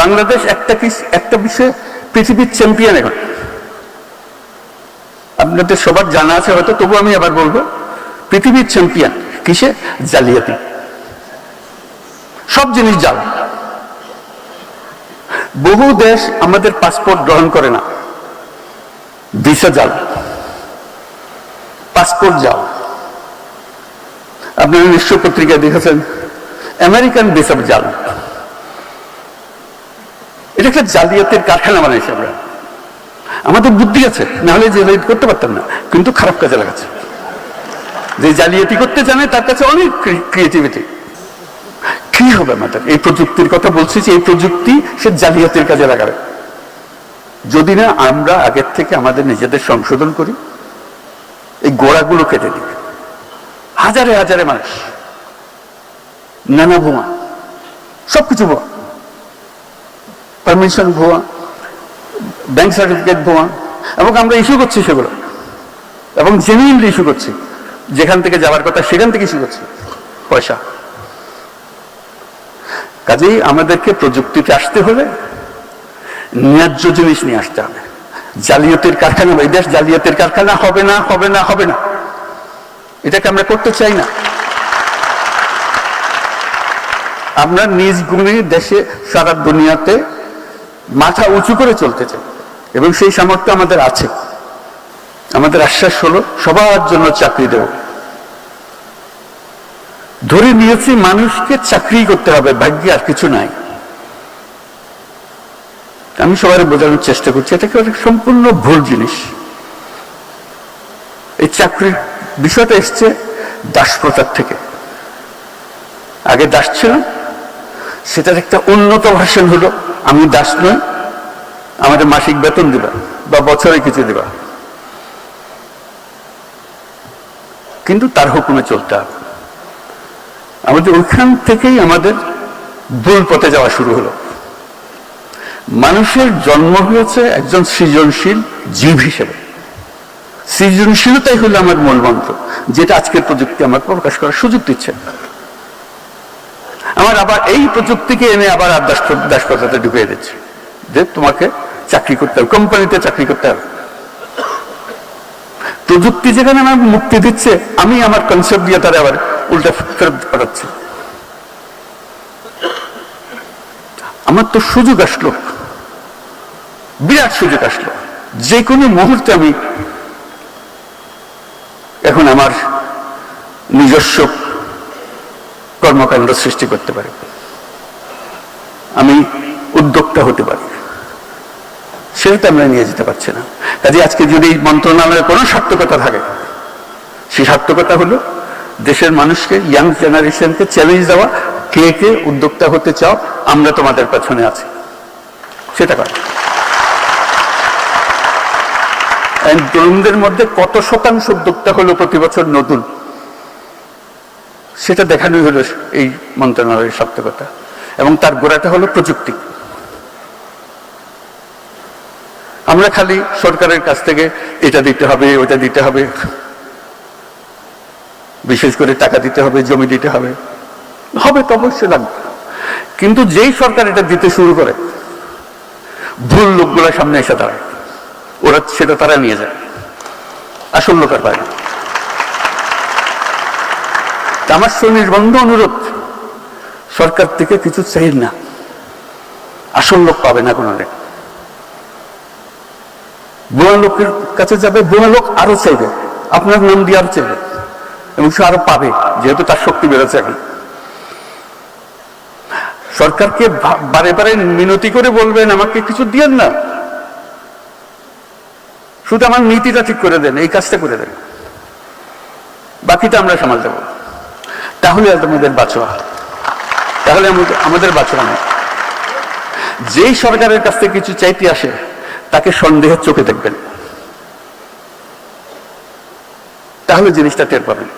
বাংলাদেশ একটা বিষয়ে পৃথিবীর চ্যাম্পিয়ন এখন। আপনাদের সবার জানা আছে হয়তো, তবু আমি আবার বলবো, পৃথিবীর চ্যাম্পিয়ন কিসে? জালিয়াতি। সব জিনিস জাল। বহু দেশ আমাদের পাসপোর্ট গ্রহণ করে না, ভিসা জাল, পাসপোর্ট জাল। আপনারা নিশ্চয় পত্রিকায় দেখেছেন আমেরিকান ভিসা জাল। এটা একটা জালিয়াতের কারখানা বানাইছে আমরা। আমাদের বুদ্ধি আছে, নাহলে জালিয়াতি করতে পারতাম না, কিন্তু খারাপ কাজে লাগাচ্ছে। যে জালিয়াতি করতে জানে তার কাছে অনেক ক্রিয়েটিভিটি। কি হবে আমাদের? এই প্রযুক্তির কথা বলছি যে এই প্রযুক্তি সে জালিয়াতির কাজে লাগাবে। যদি না আমরা আগের থেকে আমাদের নিজেদের সংশোধন করি, এই গোড়াগুলো কেটে দিই। হাজারে হাজারে মানুষ, নানা ভুয়া, সবকিছু ভুয়া, পারমিশন ভুয়া, ব্যাংক সার্টিফিকেট ভুয়া, এবং আমরা ইস্যু করছি সেগুলো, এবং জেনুইনলি ইস্যু করছি। যেখান থেকে যাওয়ার কথা সেখান থেকে ইস্যু করছি পয়সা। কাজেই আমাদেরকে প্রযুক্তিতে আসতে হলে ন্যায্য জিনিস নিয়ে আসতে হবে। জালিয়াতির কারখানা, এই দেশ জালিয়াতির কারখানা হবে না, হবে না, হবে না। এটাকে আমরা করতে চাই না। আমরা নিজ গুণে দেশে সারা দুনিয়াতে মাথা উঁচু করে চলতে চাই, এবং সেই সামর্থ্য আমাদের আছে। আমাদের আশ্বাস হলো সবার জন্য চাকরি দেব। ধরে নিয়েছি মানুষকে চাকরি করতে হবে, ভাগ্যে আর কিছু নাই। আমি সবাই বোঝানোর চেষ্টা করছি এটাকে সম্পূর্ণ ভুল জিনিস। এই চাকরির বিষয়টা এসছে দাসপ্রথার থেকে। আগে দাস ছিল, সেটার একটা উন্নত ভার্সন হলো আমি দাস নই, আমাদের মাসিক বেতন দিবা বা বছরে কিছু দিবা, কিন্তু তার হুকুমে চলতে হবে। আমাদের ওইখান থেকেই আমাদের ভুল পথে যাওয়া শুরু হলো। মানুষের জন্ম হয়েছে একজন সৃজনশীল জীব হিসেবে। সৃজনশীলতাই হলো আমার মূল মন্ত্র, যেটা আজকের প্রযুক্তি আমার প্রকাশ করার সুযোগ দিচ্ছে। আমার আবার এই প্রযুক্তিকে এনে আবার দাসপ্রথাতে ঢুকিয়ে দিচ্ছে, যে তোমাকে চাকরি করতে হবে, কোম্পানিতে চাকরি করতে হবে। প্রযুক্তি যেখানে আমার মুক্তি দিচ্ছে, আমি আমার কনসেপ্ট দিয়ে তারা আবার উল্টা ফেরত পাঠাচ্ছি। আমার তো সুযোগ আসলো, বিরাট সুযোগ আসলো। যে কোনো মুহূর্তে আমি এখন আমার নিজস্ব কর্মকাণ্ড সৃষ্টি করতে পারি, আমি উদ্যোক্তা হতে পারি। সেটা তো আমরা নিয়ে যেতে পারছি না। কাজে আজকে যদি মন্ত্রণালয়ের কোনো সার্থকতা থাকে, সেই সার্থকতা হলো দেশের মানুষকে, ইয়াং জেনারেশনকে চ্যালেঞ্জ দেওয়া, কে কে উদ্যোক্তা হতে চাও, আমরা তোমাদের পেছনে আছি, সেটা করে। তরুণদের মধ্যে কত শতাংশ উদ্যোক্তা হলো প্রতি বছর নতুন, সেটা দেখানোই হলো এই মন্ত্রণালয়ের সার্থকতা। এবং তার গোড়াটা হলো প্রযুক্তি। আমরা খালি সরকারের কাছ থেকে এটা দিতে হবে, ওটা দিতে হবে, বিশেষ করে টাকা দিতে হবে, জমি দিতে হবে, হবে তো অবশ্যই লাগবে। কিন্তু যেই সরকার এটা দিতে শুরু করে, ভুল লোকগুলো সামনে এসে দাঁড়ায়, ওরা সেটা তারা নিয়ে যায়, আসল লোকের পায় না। আমার সুনির্বন্ধ অনুরোধ, সরকার থেকে কিছু চাই না, আসল লোক পাবে না কোনো। বুয়া লোকের কাছে যাবে, বুয়া লোক আরো চাইবে, আপনার নাম দিয়ে আরো চাইবে, এবং সে আরো পাবে, যেহেতু তার শক্তি বেড়েছে এখন। সরকারকে বারে বারে মিনতি করে বলবেন আমাকে কিছু দিয়েন না, শুধু আমার নীতিটা ঠিক করে দেন, এই কাজটা করে দেন, বাকিটা আমরা সামাল দেব। তাহলে আমাদের বাঁচোয়া, তাহলে আমাদের বাঁচোয়া নয়। যেই সরকারের কাছ থেকে কিছু চাইতে আসে, তাকে সন্দেহের চোখে দেখবেন, তাহলে জিনিসটা টের পাবেন।